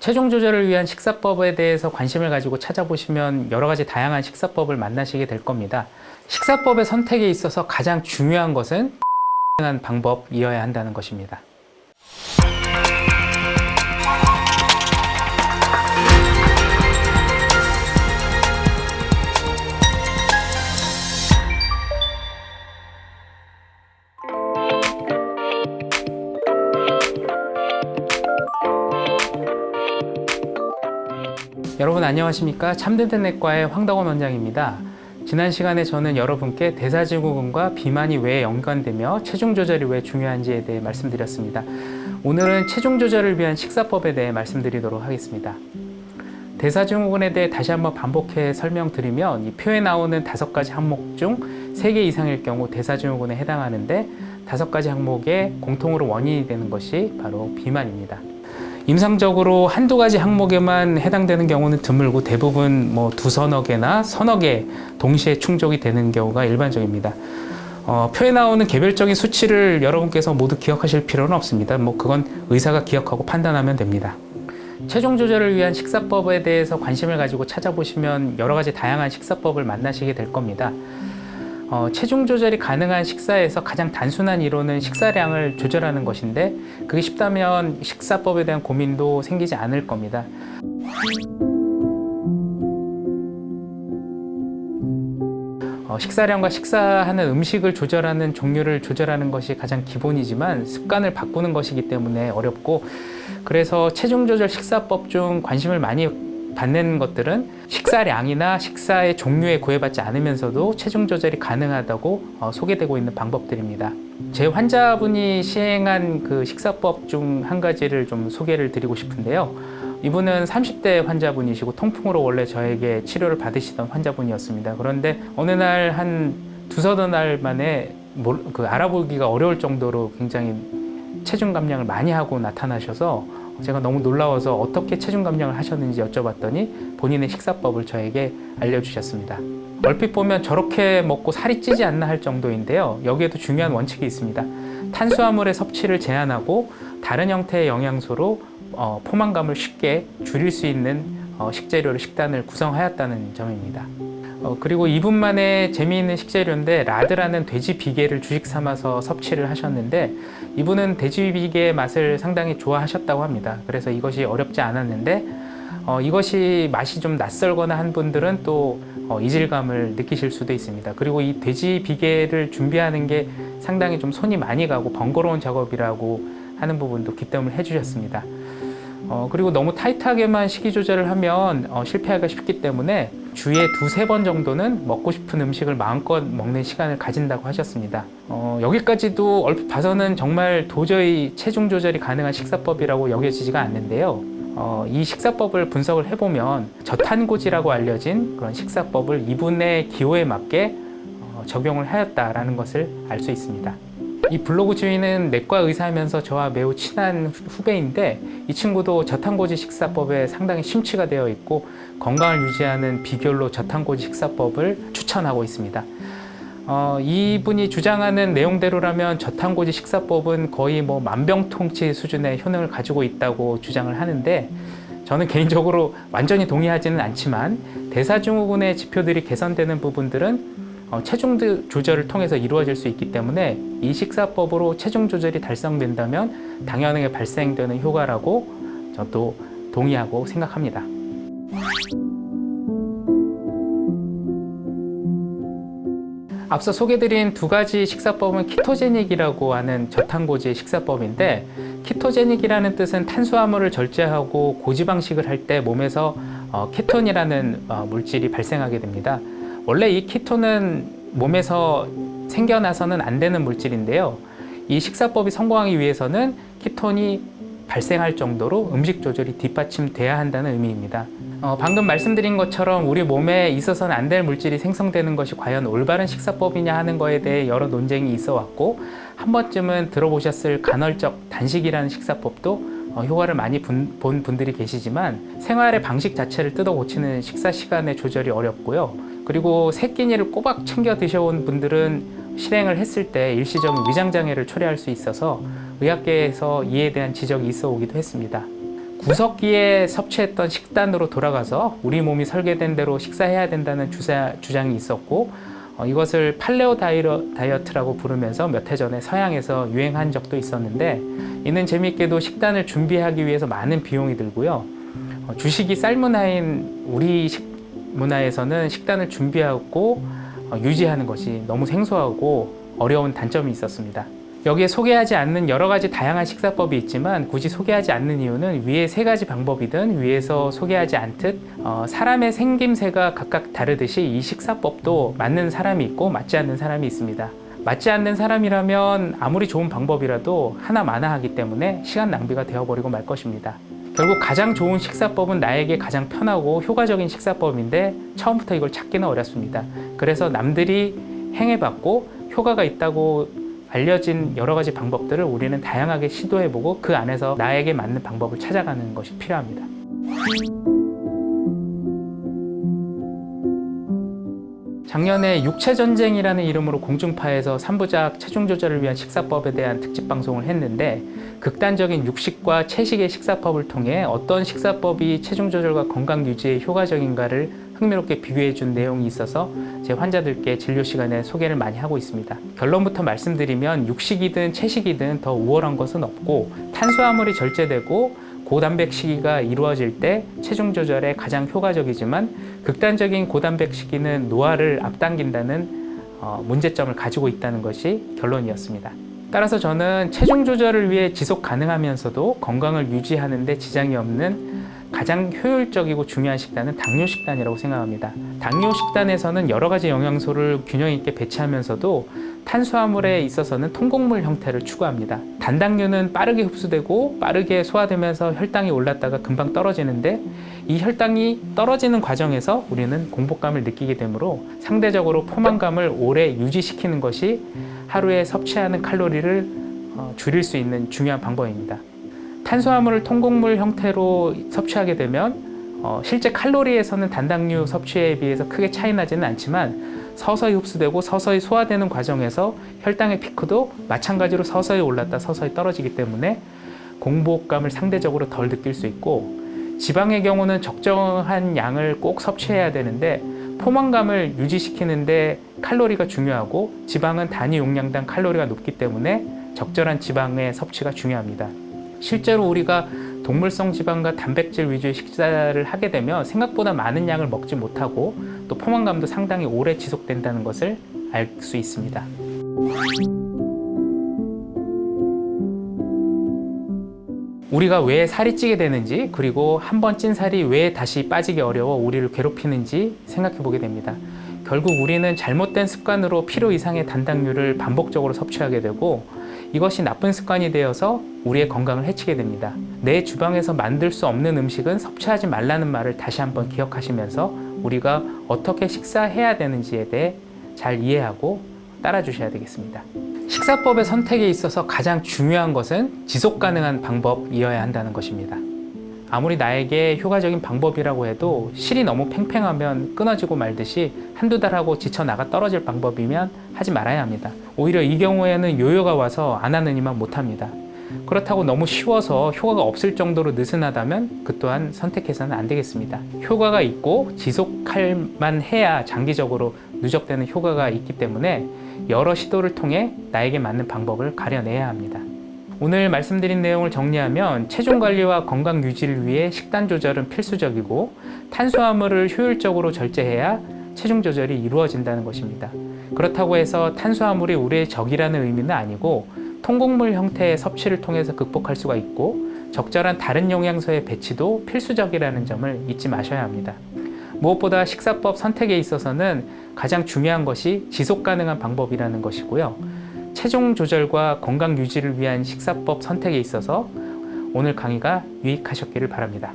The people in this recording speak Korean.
체중 조절을 위한 식사법에 대해서 관심을 가지고 찾아보시면 여러 가지 다양한 식사법을 만나시게 될 겁니다. 식사법의 선택에 있어서 가장 중요한 것은 다양한 방법이어야 한다는 것입니다. 여러분 안녕하십니까? 참든든 내과의 황덕원 원장입니다. 지난 시간에 저는 여러분께 대사증후군과 비만이 왜 연관되며 체중 조절이 왜 중요한지에 대해 말씀드렸습니다. 오늘은 체중 조절을 위한 식사법에 대해 말씀드리도록 하겠습니다. 대사증후군에 대해 다시 한번 반복해 설명드리면 이 표에 나오는 5가지 항목 중 3개 이상일 경우 대사증후군에 해당하는데 5가지 항목의 공통으로 원인이 되는 것이 바로 비만입니다. 임상적으로 한두 가지 항목에만 해당되는 경우는 드물고 대부분 두서너 개나 서너 개 동시에 충족이 되는 경우가 일반적입니다. 표에 나오는 개별적인 수치를 여러분께서 모두 기억하실 필요는 없습니다. 그건 의사가 기억하고 판단하면 됩니다. 체중 조절을 위한 식사법에 대해서 관심을 가지고 찾아보시면 여러 가지 다양한 식사법을 만나시게 될 겁니다. 체중 조절이 가능한 식사에서 가장 단순한 이론은 식사량을 조절하는 것인데 그게 쉽다면 식사법에 대한 고민도 생기지 않을 겁니다. 식사량과 식사하는 음식을 조절하는 종류를 조절하는 것이 가장 기본이지만 습관을 바꾸는 것이기 때문에 어렵고, 그래서 체중 조절 식사법 중 관심을 많이 받는 것들은 식사량이나 식사의 종류에 구애받지 않으면서도 체중 조절이 가능하다고 소개되고 있는 방법들입니다. 제 환자분이 시행한 그 식사법 중 한 가지를 좀 소개를 드리고 싶은데요. 이분은 30대 환자분이시고 통풍으로 원래 저에게 치료를 받으시던 환자분이었습니다. 그런데 어느 날 한 두서너 날 만에 알아보기가 어려울 정도로 굉장히 체중 감량을 많이 하고 나타나셔서 제가 너무 놀라워서 어떻게 체중 감량을 하셨는지 여쭤봤더니 본인의 식사법을 저에게 알려주셨습니다. 얼핏 보면 저렇게 먹고 살이 찌지 않나 할 정도인데요. 여기에도 중요한 원칙이 있습니다. 탄수화물의 섭취를 제한하고 다른 형태의 영양소로 포만감을 쉽게 줄일 수 있는 식재료로 식단을 구성하였다는 점입니다. 그리고 이분만의 재미있는 식재료인데 라드라는 돼지 비계를 주식 삼아서 섭취를 하셨는데 이분은 돼지 비계의 맛을 상당히 좋아하셨다고 합니다. 그래서 이것이 어렵지 않았는데 이것이 맛이 좀 낯설거나 한 분들은 또 이질감을 느끼실 수도 있습니다. 그리고 이 돼지 비계를 준비하는 게 상당히 좀 손이 많이 가고 번거로운 작업이라고 하는 부분도 기점을 해주셨습니다. 그리고 너무 타이트하게만 식이 조절을 하면 실패하기가 쉽기 때문에 주에 2-3번 정도는 먹고 싶은 음식을 마음껏 먹는 시간을 가진다고 하셨습니다. 여기까지도 얼핏 봐서는 정말 도저히 체중 조절이 가능한 식사법이라고 여겨지지가 않는데요. 이 식사법을 분석을 해보면 저탄고지라고 알려진 그런 식사법을 이분의 기호에 맞게 적용을 하였다라는 것을 알 수 있습니다. 이 블로그 주인은 내과 의사이면서 저와 매우 친한 후배인데 이 친구도 저탄고지 식사법에 상당히 심취가 되어 있고 건강을 유지하는 비결로 저탄고지 식사법을 추천하고 있습니다. 이분이 주장하는 내용대로라면 저탄고지 식사법은 거의 만병통치 수준의 효능을 가지고 있다고 주장을 하는데 저는 개인적으로 완전히 동의하지는 않지만 대사증후군의 지표들이 개선되는 부분들은 체중 조절을 통해서 이루어질 수 있기 때문에 이 식사법으로 체중 조절이 달성된다면 당연하게 발생되는 효과라고 저도 동의하고 생각합니다. 앞서 소개드린 2가지 식사법은 키토제닉이라고 하는 저탄고지 식사법인데, 키토제닉이라는 뜻은 탄수화물을 절제하고 고지방식을 할 때 몸에서 케톤이라는 물질이 발생하게 됩니다. 원래 이 키톤은 몸에서 생겨나서는 안 되는 물질인데요. 이 식사법이 성공하기 위해서는 키톤이 발생할 정도로 음식 조절이 뒷받침돼야 한다는 의미입니다. 방금 말씀드린 것처럼 우리 몸에 있어서는 안 될 물질이 생성되는 것이 과연 올바른 식사법이냐 하는 거에 대해 여러 논쟁이 있어 왔고, 한 번쯤은 들어보셨을 간헐적 단식이라는 식사법도 효과를 많이 본 분들이 계시지만 생활의 방식 자체를 뜯어 고치는 식사 시간의 조절이 어렵고요. 그리고 세 끼니를 꼬박 챙겨 드셔온 분들은 실행을 했을 때 일시적인 위장장애를 초래할 수 있어서 의학계에서 이에 대한 지적이 있어 오기도 했습니다. 구석기에 섭취했던 식단으로 돌아가서 우리 몸이 설계된 대로 식사해야 된다는 주장이 있었고, 이것을 팔레오 다이어트라고 부르면서 몇 해 전에 서양에서 유행한 적도 있었는데, 이는 재미있게도 식단을 준비하기 위해서 많은 비용이 들고요. 주식이 쌀 문화인 우리 문화에서는 식단을 준비하고 유지하는 것이 너무 생소하고 어려운 단점이 있었습니다. 여기에 소개하지 않는 여러 가지 다양한 식사법이 있지만 굳이 소개하지 않는 이유는 위에 세 가지 방법이든 위에서 소개하지 않듯 사람의 생김새가 각각 다르듯이 이 식사법도 맞는 사람이 있고 맞지 않는 사람이 있습니다. 맞지 않는 사람이라면 아무리 좋은 방법이라도 하나마나하기 때문에 시간 낭비가 되어버리고 말 것입니다. 결국 가장 좋은 식사법은 나에게 가장 편하고 효과적인 식사법인데 처음부터 이걸 찾기는 어렵습니다. 그래서 남들이 행해봤고 효과가 있다고 알려진 여러 가지 방법들을 우리는 다양하게 시도해보고 그 안에서 나에게 맞는 방법을 찾아가는 것이 필요합니다. 작년에 육체전쟁이라는 이름으로 공중파에서 3부작 체중 조절을 위한 식사법에 대한 특집 방송을 했는데, 극단적인 육식과 채식의 식사법을 통해 어떤 식사법이 체중 조절과 건강 유지에 효과적인가를 흥미롭게 비교해 준 내용이 있어서 제 환자들께 진료 시간에 소개를 많이 하고 있습니다. 결론부터 말씀드리면 육식이든 채식이든 더 우월한 것은 없고, 탄수화물이 절제되고 고단백 식이가 이루어질 때 체중 조절에 가장 효과적이지만 극단적인 고단백 식이는 노화를 앞당긴다는 문제점을 가지고 있다는 것이 결론이었습니다. 따라서 저는 체중 조절을 위해 지속 가능하면서도 건강을 유지하는 데 지장이 없는 가장 효율적이고 중요한 식단은 당뇨 식단이라고 생각합니다. 당뇨 식단에서는 여러 가지 영양소를 균형 있게 배치하면서도 탄수화물에 있어서는 통곡물 형태를 추구합니다. 단당류는 빠르게 흡수되고 빠르게 소화되면서 혈당이 올랐다가 금방 떨어지는데, 이 혈당이 떨어지는 과정에서 우리는 공복감을 느끼게 되므로 상대적으로 포만감을 오래 유지시키는 것이 하루에 섭취하는 칼로리를 줄일 수 있는 중요한 방법입니다. 탄수화물을 통곡물 형태로 섭취하게 되면 실제 칼로리에서는 단당류 섭취에 비해서 크게 차이 나지는 않지만 서서히 흡수되고 서서히 소화되는 과정에서 혈당의 피크도 마찬가지로 서서히 올랐다 서서히 떨어지기 때문에 공복감을 상대적으로 덜 느낄 수 있고, 지방의 경우는 적정한 양을 꼭 섭취해야 되는데 포만감을 유지시키는데 칼로리가 중요하고 지방은 단위 용량당 칼로리가 높기 때문에 적절한 지방의 섭취가 중요합니다. 실제로 우리가 동물성 지방과 단백질 위주의 식사를 하게 되면 생각보다 많은 양을 먹지 못하고 또 포만감도 상당히 오래 지속된다는 것을 알 수 있습니다. 우리가 왜 살이 찌게 되는지, 그리고 한번 찐 살이 왜 다시 빠지기 어려워 우리를 괴롭히는지 생각해 보게 됩니다. 결국 우리는 잘못된 습관으로 필요 이상의 단당류를 반복적으로 섭취하게 되고, 이것이 나쁜 습관이 되어서 우리의 건강을 해치게 됩니다. 내 주방에서 만들 수 없는 음식은 섭취하지 말라는 말을 다시 한번 기억하시면서 우리가 어떻게 식사해야 되는지에 대해 잘 이해하고 따라 주셔야 되겠습니다. 식사법의 선택에 있어서 가장 중요한 것은 지속 가능한 방법이어야 한다는 것입니다. 아무리 나에게 효과적인 방법이라고 해도 실이 너무 팽팽하면 끊어지고 말듯이 한두 달 하고 지쳐 나가 떨어질 방법이면 하지 말아야 합니다. 오히려 이 경우에는 요요가 와서 안 하느니만 못합니다. 그렇다고 너무 쉬워서 효과가 없을 정도로 느슨하다면 그 또한 선택해서는 안 되겠습니다. 효과가 있고 지속할 만해야 장기적으로 누적되는 효과가 있기 때문에 여러 시도를 통해 나에게 맞는 방법을 가려내야 합니다. 오늘 말씀드린 내용을 정리하면 체중 관리와 건강 유지를 위해 식단 조절은 필수적이고 탄수화물을 효율적으로 절제해야 체중 조절이 이루어진다는 것입니다. 그렇다고 해서 탄수화물이 우리의 적이라는 의미는 아니고 통곡물 형태의 섭취를 통해서 극복할 수가 있고 적절한 다른 영양소의 배치도 필수적이라는 점을 잊지 마셔야 합니다. 무엇보다 식사법 선택에 있어서는 가장 중요한 것이 지속 가능한 방법이라는 것이고요. 체중 조절과 건강 유지를 위한 식사법 선택에 있어서 오늘 강의가 유익하셨기를 바랍니다.